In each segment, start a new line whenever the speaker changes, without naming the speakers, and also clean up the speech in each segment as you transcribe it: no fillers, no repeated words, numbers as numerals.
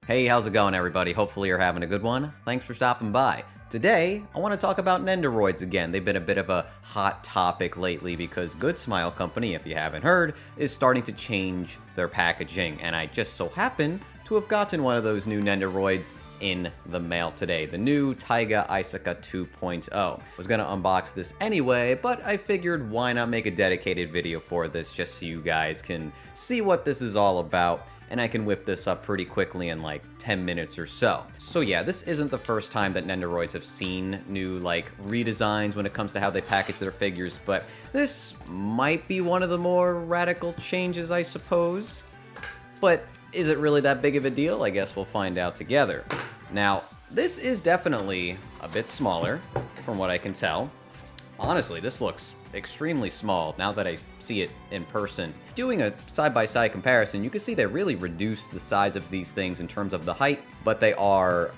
Hey, how's it going, everybody? Hopefully you're having a good one. Thanks for stopping by. Today, I want to talk about Nendoroids again. They've been a bit of a hot topic lately because Good Smile Company, if you haven't heard, is starting to change their packaging, and I just so happen to have gotten one of those new Nendoroids in the mail today, the new Taiga Aisaka 2.0. I was gonna unbox this anyway, but I figured why not make a dedicated video for this just so you guys can see what this is all about, and I can whip this up pretty quickly in like 10 minutes or so. So yeah, this isn't the first time that Nendoroids have seen new redesigns when it comes to how they package their figures, but this might be one of the more radical changes, I suppose. But is it really that big of a deal? I guess we'll find out together. Now, this is definitely a bit smaller, from what I can tell. Honestly, this looks extremely small now that I see it in person. Doing a side-by-side comparison, you can see they really reduced the size of these things in terms of the height, but they are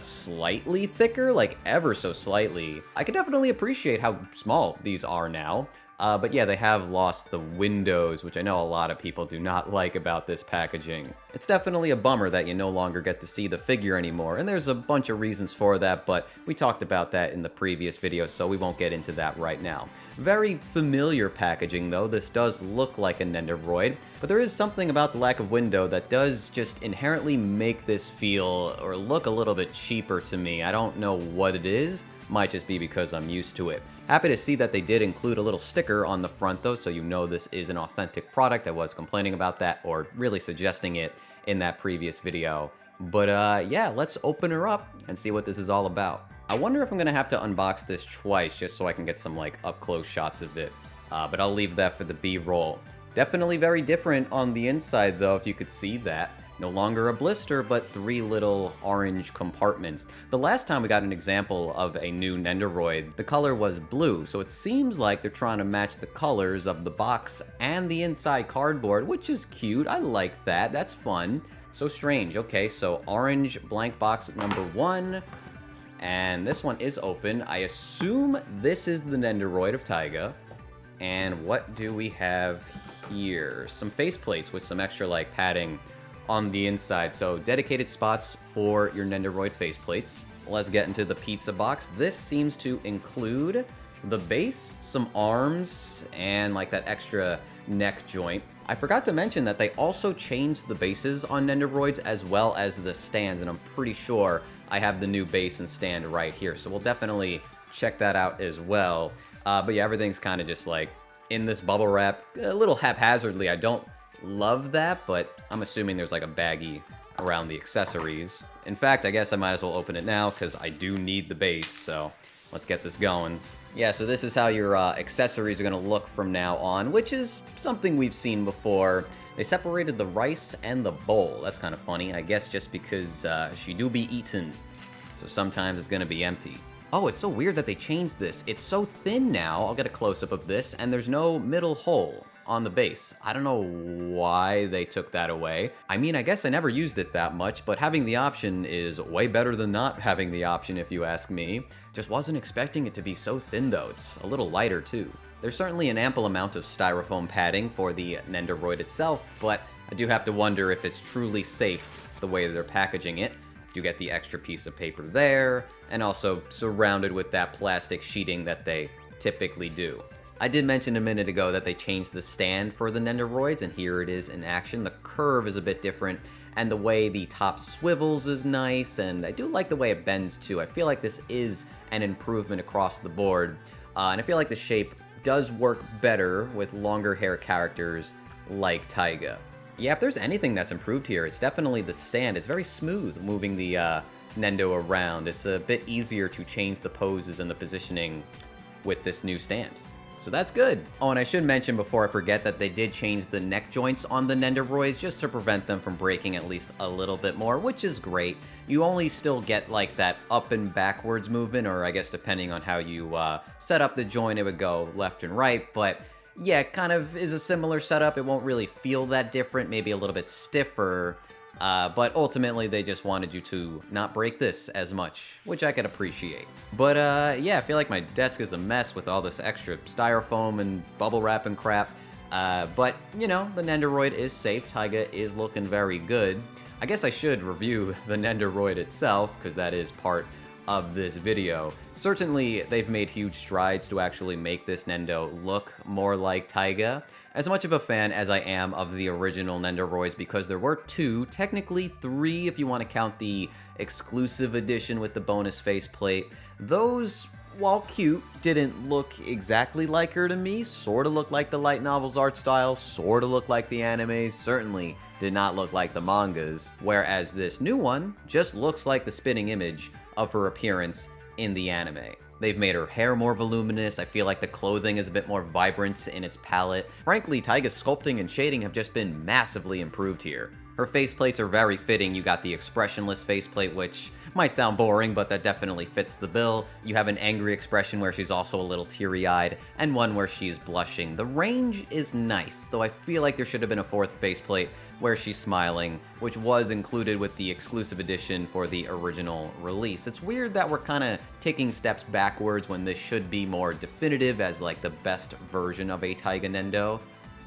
slightly thicker, like ever so slightly. I can definitely appreciate how small these are now. But yeah, they have lost the windows, which I know a lot of people do not like about this packaging. It's definitely a bummer that you no longer get to see the figure anymore, and there's a bunch of reasons for that, but we talked about that in the previous video, so we won't get into that right now. Very familiar packaging though. This does look like a Nendoroid, but there is something about the lack of window that does just inherently make this feel or look a little bit cheaper to me. I don't know what it is. Might just be because I'm used to it. Happy to see that they did include a little sticker on the front though, so you know this is an authentic product. I was complaining about that, or really suggesting it in that previous video. But yeah, let's open her up and see what this is all about. I wonder if I'm gonna have to unbox this twice just so I can get some up-close shots of it. But I'll leave that for the B-roll. Definitely very different on the inside though, if you could see that. No longer a blister, but 3 little orange compartments. The last time we got an example of a new Nendoroid, the color was blue, so it seems like they're trying to match the colors of the box and the inside cardboard, which is cute. I like that. That's fun. So strange. Okay, so orange blank box number 1, and this one is open. I assume this is the Nendoroid of Taiga. And what do we have here? Some faceplates with some extra padding on the inside, so dedicated spots for your Nendoroid faceplates. Let's get into the pizza box. This seems to include the base, some arms, and that extra neck joint. I forgot to mention that they also changed the bases on Nendoroids as well as the stands, and I'm pretty sure I have the new base and stand right here, so we'll definitely check that out as well. But yeah, everything's kind of just in this bubble wrap, a little haphazardly. I don't love that, but I'm assuming there's a baggie around the accessories. In fact, I guess I might as well open it now because I do need the base, so let's get this going. Yeah, so this is how your accessories are going to look from now on, which is something we've seen before. They separated the rice and the bowl. That's kind of funny, I guess just because she do be eaten, so sometimes it's going to be empty. Oh, it's so weird that they changed this. It's so thin now. I'll get a close-up of this, and there's no middle hole on the base. I don't know why they took that away. I mean, I guess I never used it that much, but having the option is way better than not having the option, if you ask me. Just wasn't expecting it to be so thin, though. It's a little lighter, too. There's certainly an ample amount of styrofoam padding for the Nendoroid itself, but I do have to wonder if it's truly safe the way they're packaging it. You get the extra piece of paper there, and also surrounded with that plastic sheeting that they typically do. I did mention a minute ago that they changed the stand for the Nendoroids, and here it is in action. The curve is a bit different, and the way the top swivels is nice, and I do like the way it bends too. I feel like this is an improvement across the board, and I feel like the shape does work better with longer hair characters like Taiga. Yeah, if there's anything that's improved here, it's definitely the stand. It's very smooth moving the Nendo around. It's a bit easier to change the poses and the positioning with this new stand. So that's good. Oh, and I should mention before I forget that they did change the neck joints on the Nendoroids just to prevent them from breaking at least a little bit more, which is great. You only still get that up and backwards movement, or I guess depending on how you set up the joint, it would go left and right, but yeah, it kind of is a similar setup. It won't really feel that different, maybe a little bit stiffer, but ultimately they just wanted you to not break this as much, which I could appreciate. But yeah, I feel like my desk is a mess with all this extra styrofoam and bubble wrap and crap. But, you know, the Nendoroid is safe. Taiga is looking very good. I guess I should review the Nendoroid itself, because that is part of this video. Certainly, they've made huge strides to actually make this Nendo look more like Taiga. As much of a fan as I am of the original Nendoroids, because there were two, technically three if you want to count the exclusive edition with the bonus faceplate, those, while cute, didn't look exactly like her to me. Sorta looked like the light novel's art style, sorta looked like the animes, certainly did not look like the mangas. Whereas this new one just looks like the spitting image of her appearance in the anime. They've made her hair more voluminous. I feel like the clothing is a bit more vibrant in its palette. Frankly, Taiga's sculpting and shading have just been massively improved here. Her faceplates are very fitting. You got the expressionless faceplate, which might sound boring, but that definitely fits the bill. You have an angry expression where she's also a little teary-eyed, and one where she's blushing. The range is nice, though I feel like there should have been a fourth faceplate where she's smiling, which was included with the exclusive edition for the original release. It's weird that we're kind of taking steps backwards when this should be more definitive as like the best version of a Taiga Nendo,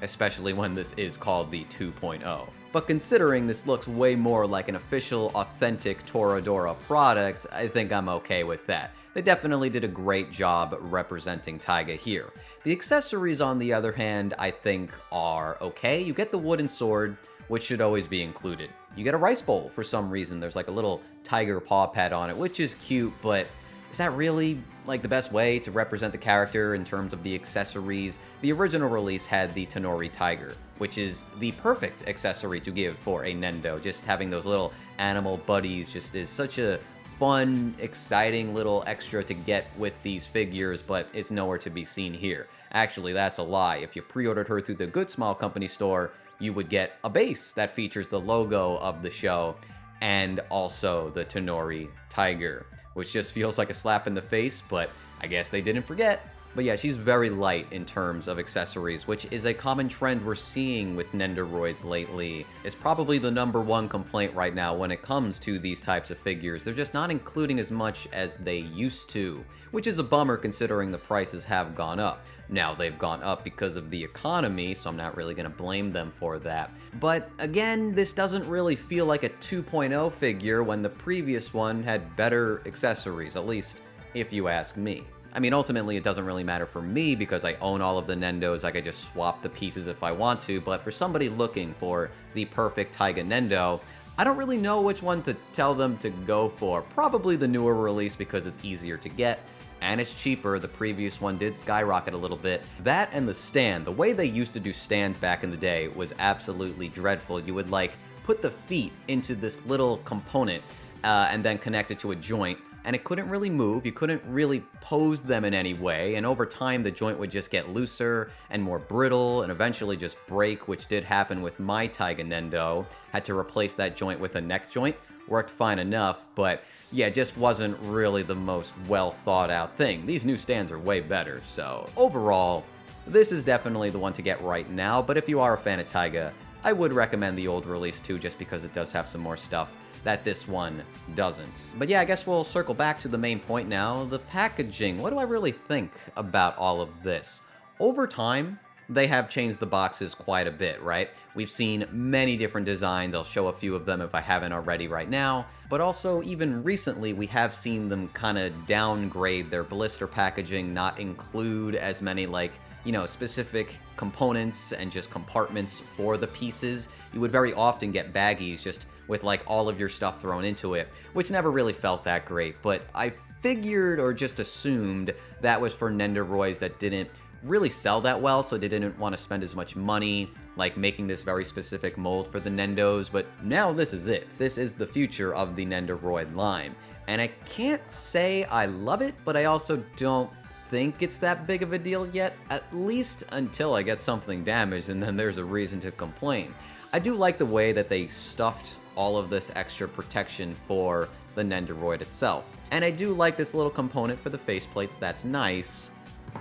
especially when this is called the 2.0. But considering this looks way more like an official, authentic Toradora product, I think I'm okay with that. They definitely did a great job representing Taiga here. The accessories, on the other hand, I think are okay. You get the wooden sword, which should always be included. You get a rice bowl for some reason. There's like a little tiger paw pad on it, which is cute, but is that really like the best way to represent the character in terms of the accessories? The original release had the Nendoroid Tiger, which is the perfect accessory to give for a Nendo. Just having those little animal buddies just is such a fun, exciting little extra to get with these figures, but it's nowhere to be seen here. Actually, that's a lie. If you pre-ordered her through the Good Smile Company store, you would get a base that features the logo of the show and also the Nendoroid Tiger, which just feels like a slap in the face, but I guess they didn't forget. But yeah, she's very light in terms of accessories, which is a common trend we're seeing with Nendoroids lately. It's probably the #1 complaint right now when it comes to these types of figures. They're just not including as much as they used to, which is a bummer considering the prices have gone up. Now, they've gone up because of the economy, so I'm not really going to blame them for that. But again, this doesn't really feel like a 2.0 figure when the previous one had better accessories, at least if you ask me. I mean, ultimately, it doesn't really matter for me because I own all of the Nendos. I could just swap the pieces if I want to, but for somebody looking for the perfect Taiga Nendo, I don't really know which one to tell them to go for. Probably the newer release because it's easier to get, and it's cheaper. The previous one did skyrocket a little bit. That and the stand. The way they used to do stands back in the day was absolutely dreadful. You would, like, put the feet into this little component and then connect it to a joint, and it couldn't really move. You couldn't really pose them in any way, and over time the joint would just get looser and more brittle and eventually just break, which did happen with my Taiga Nendo. Had to replace that joint with a neck joint. Worked fine enough, but yeah, it just wasn't really the most well thought out thing. These new stands are way better, so overall, this is definitely the one to get right now, but if you are a fan of Taiga, I would recommend the old release too, just because it does have some more stuff that this one doesn't. But yeah, I guess we'll circle back to the main point now, the packaging. What do I really think about all of this? Over time, they have changed the boxes quite a bit, right? We've seen many different designs. I'll show a few of them if I haven't already right now. But also, even recently, we have seen them kind of downgrade their blister packaging, not include as many, like, you know, specific components and just compartments for the pieces. You would very often get baggies just with like all of your stuff thrown into it, which never really felt that great. But I figured or just assumed that was for Nendoroids that didn't really sell that well, so they didn't want to spend as much money like making this very specific mold for the Nendos. But now this is it. This is the future of the Nendoroid line. And I can't say I love it, but I also don't think it's that big of a deal yet, at least until I get something damaged, and then there's a reason to complain. I do like the way that they stuffed all of this extra protection for the Nendoroid itself. And I do like this little component for the faceplates, that's nice,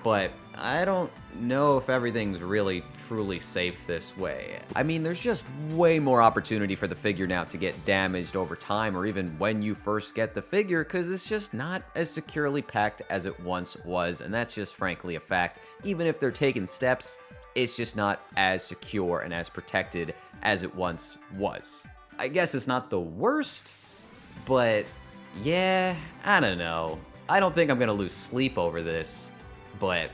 but I don't know if everything's really truly safe this way. I mean, there's just way more opportunity for the figure now to get damaged over time, or even when you first get the figure, because it's just not as securely packed as it once was, and that's just frankly a fact. Even if they're taking steps, it's just not as secure and as protected as it once was. I guess it's not the worst, but yeah, I don't know. I don't think I'm gonna lose sleep over this, but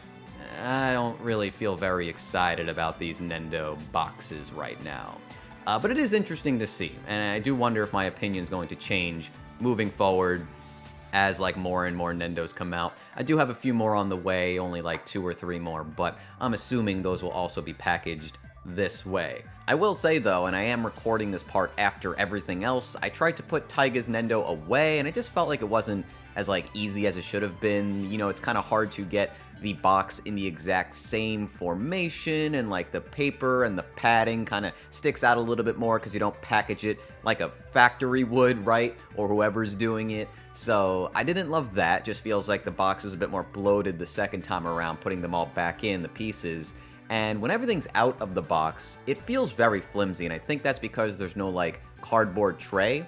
I don't really feel very excited about these Nendo boxes right now. But it is interesting to see, and I do wonder if my opinion is going to change moving forward as like more and more Nendos come out. I do have a few more on the way, only like 2 or 3 more, but I'm assuming those will also be packaged this way. I will say though, and I am recording this part after everything else, I tried to put Taiga's Nendo away, and I just felt like it wasn't as like easy as it should have been. You know, it's kind of hard to get the box in the exact same formation, and like the paper and the padding kind of sticks out a little bit more because you don't package it like a factory would, right? Or whoever's doing it. So I didn't love that. Just feels like the box is a bit more bloated the second time around, putting them all back in, the pieces. And when everything's out of the box, it feels very flimsy, and I think that's because there's no like cardboard tray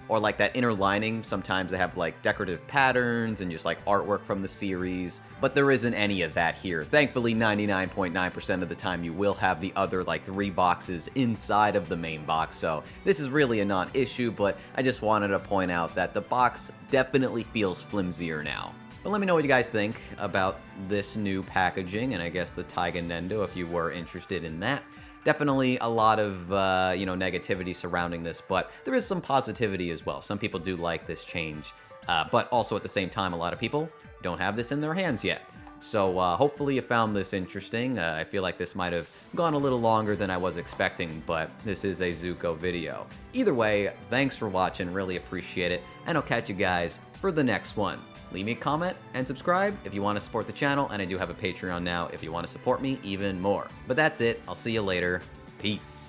or like that inner lining. Sometimes they have like decorative patterns and just like artwork from the series, but there isn't any of that here. Thankfully, 99.9% of the time you will have the other like 3 boxes inside of the main box, so this is really a non-issue, but I just wanted to point out that the box definitely feels flimsier now. But let me know what you guys think about this new packaging, and I guess the Taiga Nendo if you were interested in that. Definitely a lot of, negativity surrounding this, but there is some positivity as well. Some people do like this change, but also at the same time, a lot of people don't have this in their hands yet. So hopefully you found this interesting. I feel like this might have gone a little longer than I was expecting, but this is a Zuko video. Either way, thanks for watching, really appreciate it, and I'll catch you guys for the next one. Leave me a comment and subscribe if you want to support the channel, and I do have a Patreon now if you want to support me even more. But that's it. I'll see you later. Peace.